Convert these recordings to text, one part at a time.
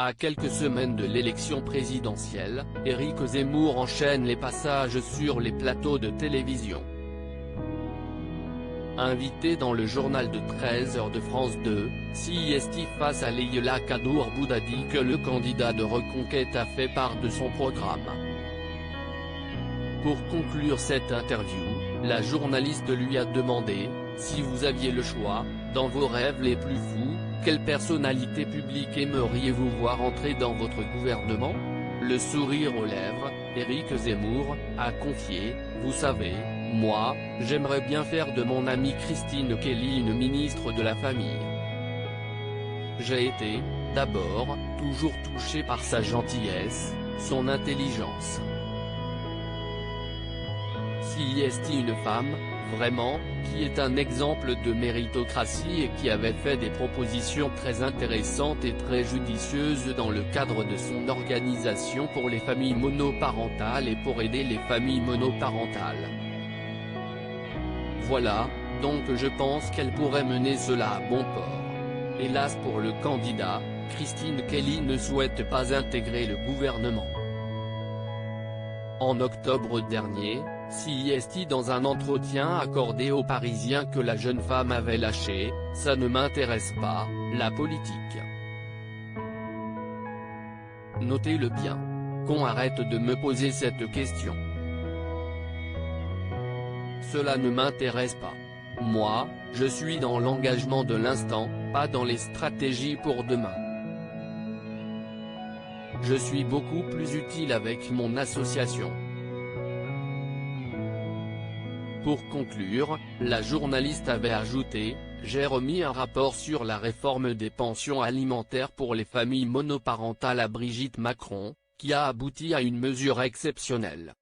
À quelques semaines de l'élection présidentielle, Éric Zemmour enchaîne les passages sur les plateaux de télévision. Invité dans le journal de 13h de France 2, CIST face à Leïla Kaddour-Boud a dit que le candidat de Reconquête a fait part de son programme. Pour conclure cette interview, la journaliste lui a demandé, si vous aviez le choix, dans vos rêves les plus fous, quelle personnalité publique aimeriez-vous voir entrer dans votre gouvernement? Le sourire aux lèvres, Éric Zemmour a confié, vous savez, moi, j'aimerais bien faire de mon amie Christine Kelly une ministre de la famille. J'ai été, d'abord, toujours touché par sa gentillesse, son intelligence. Si est une femme, vraiment, qui est un exemple de méritocratie et qui avait fait des propositions très intéressantes et très judicieuses dans le cadre de son organisation pour les familles monoparentales et pour aider les familles monoparentales. Voilà, donc je pense qu'elle pourrait mener cela à bon port. Hélas pour le candidat, Christine Kelly ne souhaite pas intégrer le gouvernement. En octobre dernier, CIST dans un entretien accordé aux Parisiens que la jeune femme avait lâché, « Ça ne m'intéresse pas, la politique. Notez-le bien. Qu'on arrête de me poser cette question. Cela ne m'intéresse pas. Moi, je suis dans l'engagement de l'instant, pas dans les stratégies pour demain. Je suis beaucoup plus utile avec mon association. » Pour conclure, la journaliste avait ajouté, « J'ai remis un rapport sur la réforme des pensions alimentaires pour les familles monoparentales à Brigitte Macron, qui a abouti à une mesure exceptionnelle. »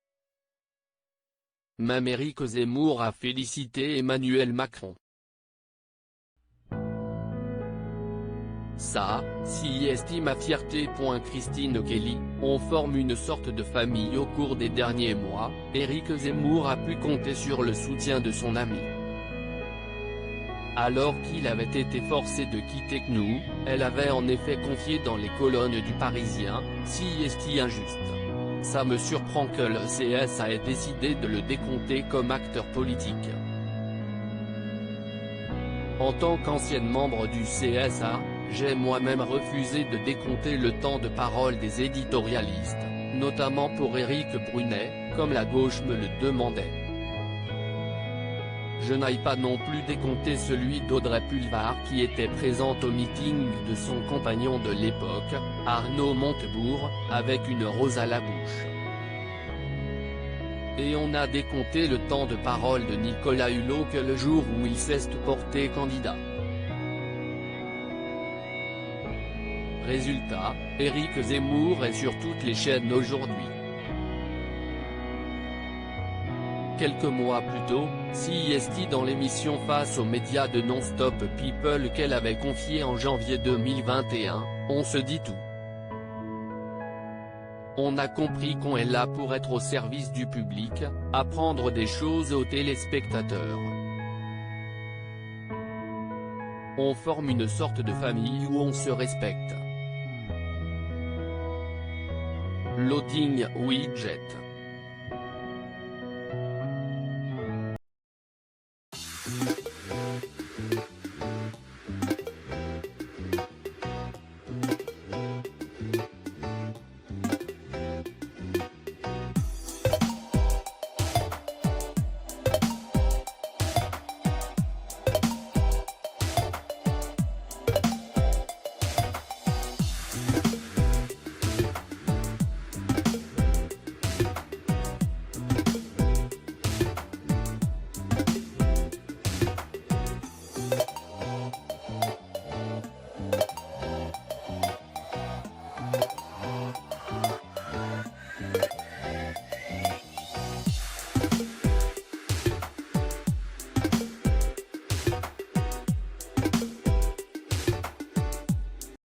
Même Éric Zemmour a félicité Emmanuel Macron. Ça, si estime ma fierté. Christine Kelly, on forme une sorte de famille au cours des derniers mois, Éric Zemmour a pu compter sur le soutien de son ami. Alors qu'il avait été forcé de quitter CNU, elle avait en effet confié dans les colonnes du Parisien, si est injuste. Ça me surprend que le CSA ait décidé de le décompter comme acteur politique. En tant qu'ancienne membre du CSA, j'ai moi-même refusé de décompter le temps de parole des éditorialistes, notamment pour Éric Brunet, comme la gauche me le demandait. Je n'aille pas non plus décompter celui d'Audrey Pulvar qui était présente au meeting de son compagnon de l'époque, Arnaud Montebourg, avec une rose à la bouche. Et on a décompté le temps de parole de Nicolas Hulot que le jour où il s'est porté candidat. Résultat, Éric Zemmour est sur toutes les chaînes aujourd'hui. Quelques mois plus tôt, CIST dans l'émission Face aux médias de Non-Stop People qu'elle avait confiée en janvier 2021, on se dit tout. On a compris qu'on est là pour être au service du public, apprendre des choses aux téléspectateurs. On forme une sorte de famille où on se respecte. Loading widget.